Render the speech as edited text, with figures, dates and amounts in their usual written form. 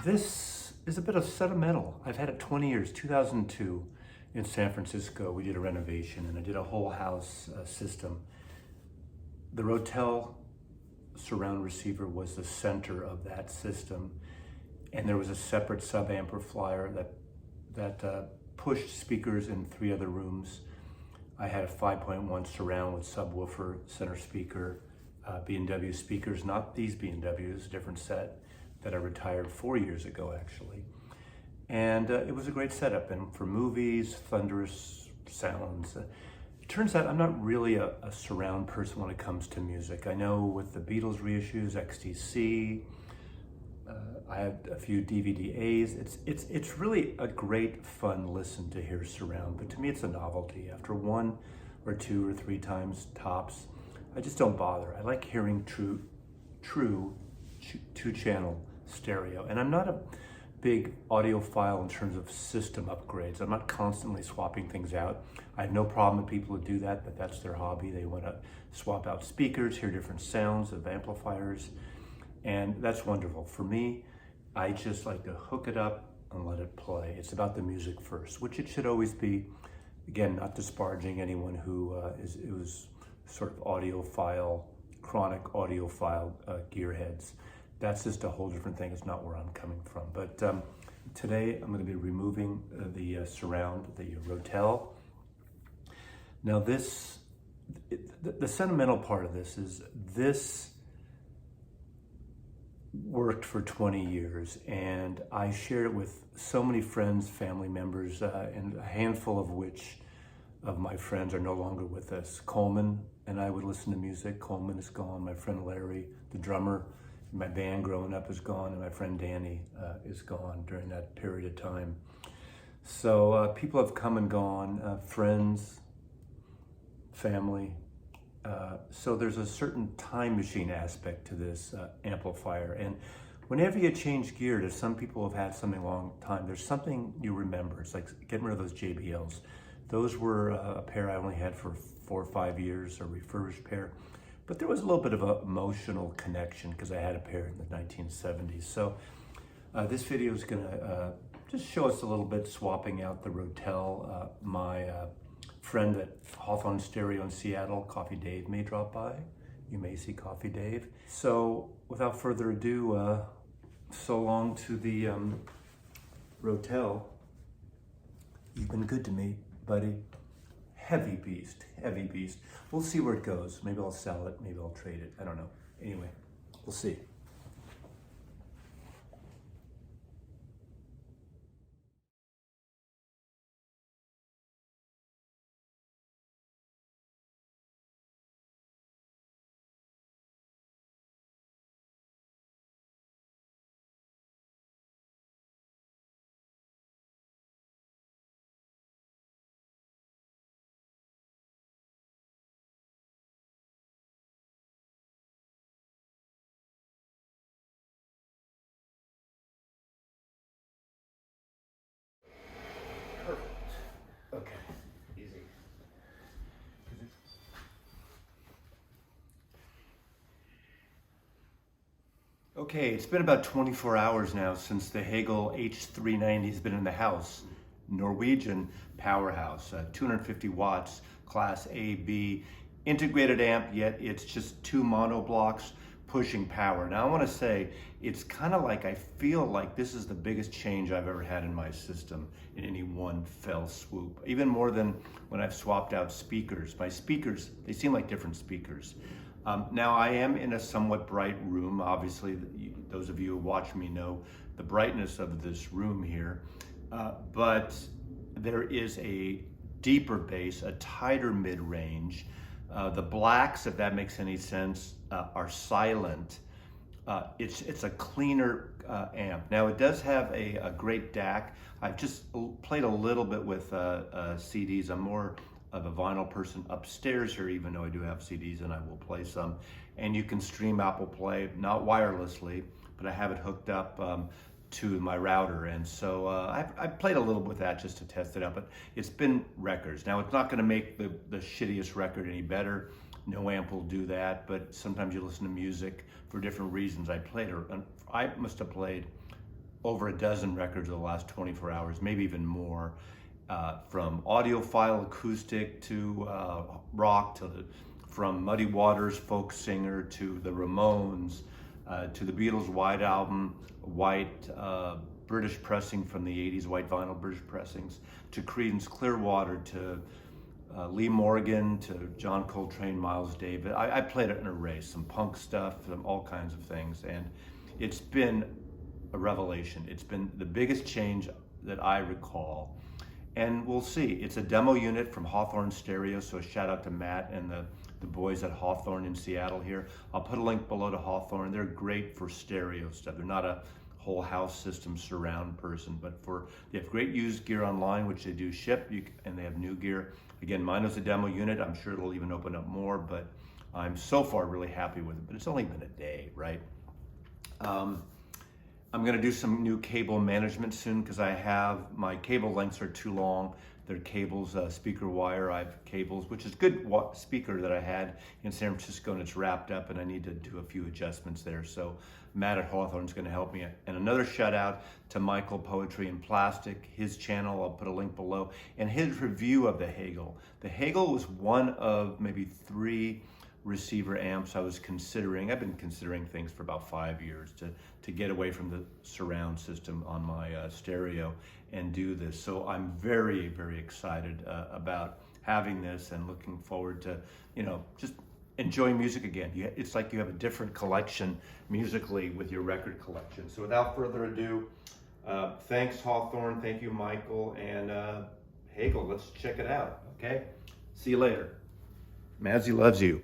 This is a bit of sentimental. I've had it 20 years, 2002 in San Francisco. We did a renovation and I did a whole house system. The Rotel surround receiver was the center of that system. And there was a separate sub-amplifier that pushed speakers in 3 other rooms. I had a 5.1 surround with subwoofer, center speaker, B&W speakers, not these B&Ws, different set that I retired 4 years ago actually. And it was a great setup, and for movies, thunderous sounds. It turns out I'm not really a surround person when it comes to music. I know with the Beatles reissues, XTC, I had a few DVD-As. It's really a great fun listen to hear surround, but to me it's a novelty. After 1 or 2 or 3 times tops, I just don't bother. I like hearing true 2-channel stereo, and I'm not a big audiophile in terms of system upgrades. I'm not constantly swapping things out. I have no problem with people who do that, but that's their hobby. They want to swap out speakers, hear different sounds of amplifiers, and that's wonderful. For me, I just like to hook it up and let it play. It's about the music first, which it should always be. Again, not disparaging anyone who was sort of audiophile, chronic audiophile gearheads. That's just a whole different thing. It's not where I'm coming from. But today I'm going to be removing the surround, the Rotel. Now the sentimental part of this is this worked for 20 years, and I shared it with so many friends, family members, and a handful of my friends are no longer with us. Coleman and I would listen to music. Coleman is gone. My friend Larry, the drummer in my band growing up, is gone, and my friend Danny is gone during that period of time. So people have come and gone, friends, family. So there's a certain time machine aspect to this amplifier. And whenever you change gear, to some people have had something a long time, there's something you remember. It's like getting rid of those JBLs. Those were a pair I only had for 4 or 5 years, a refurbished pair. But there was a little bit of an emotional connection because I had a pair in the 1970s. So this video is gonna just show us a little bit swapping out the Rotel. My friend at Hawthorne Stereo in Seattle, Coffee Dave, may drop by. You may see Coffee Dave. So without further ado, so long to the Rotel. You've been good to me, buddy. Heavy beast, heavy beast. We'll see where it goes. Maybe I'll sell it, maybe I'll trade it. I don't know. Anyway, we'll see. Perfect. Okay. Easy. Okay, it's been about 24 hours now since the Hegel H390 has been in the house. Norwegian powerhouse, 250 watts, class A, B, integrated amp, yet it's just 2 mono blocks pushing power. Now I want to say, it's kind of like I feel like this is the biggest change I've ever had in my system in any one fell swoop. Even more than when I've swapped out speakers. My speakers, they seem like different speakers. Now I am in a somewhat bright room. Obviously, those of you who watch me know the brightness of this room here. But there is a deeper bass, a tighter mid-range. The blacks, if that makes any sense, are silent. It's a cleaner amp. Now it does have a great DAC. I've just played a little bit with CDs. I'm more of a vinyl person upstairs here, even though I do have CDs and I will play some. And you can stream Apple Play, not wirelessly, but I have it hooked up to my router. And so I played a little with that just to test it out, but it's been records. Now it's not gonna make the shittiest record any better. No amp will do that, but sometimes you listen to music for different reasons. I must have played over a dozen records of the last 24 hours, maybe even more, from audiophile acoustic to rock, from Muddy Waters folk singer to the Ramones, to the Beatles' White Album, white British pressing from the 80s, white vinyl British pressings, to Creedence Clearwater, to Lee Morgan, to John Coltrane, Miles Davis. I played it in a race, some punk stuff, all kinds of things, and it's been a revelation. It's been the biggest change that I recall, and we'll see. It's a demo unit from Hawthorne Stereo, so a shout out to Matt and the boys at Hawthorne in Seattle here. I'll put a link below to Hawthorne. They're great for stereo stuff. They're not a whole house system surround person, but they have great used gear online, which they do ship, and they have new gear. Again, mine was a demo unit. I'm sure it'll even open up more, but I'm so far really happy with it. But it's only been a day, right? I'm going to do some new cable management soon because my cable lengths are too long. They're cables, speaker wire. I have cables, which is good speaker that I had in San Francisco, and it's wrapped up, and I need to do a few adjustments there. So Matt at Hawthorne is going to help me. And another shout out to Michael, Poetry in Plastic, his channel, I'll put a link below, and his review of the Hegel. The Hegel was one of maybe 3 receiver amps I was considering. I've been considering things for about 5 years to get away from the surround system on my stereo and do this. So I'm very, very excited about having this and looking forward to, just enjoying music again. It's like you have a different collection musically with your record collection. So without further ado, thanks Hawthorne, thank you Michael, and Hegel, let's check it out, okay? See you later. Mazzy loves you.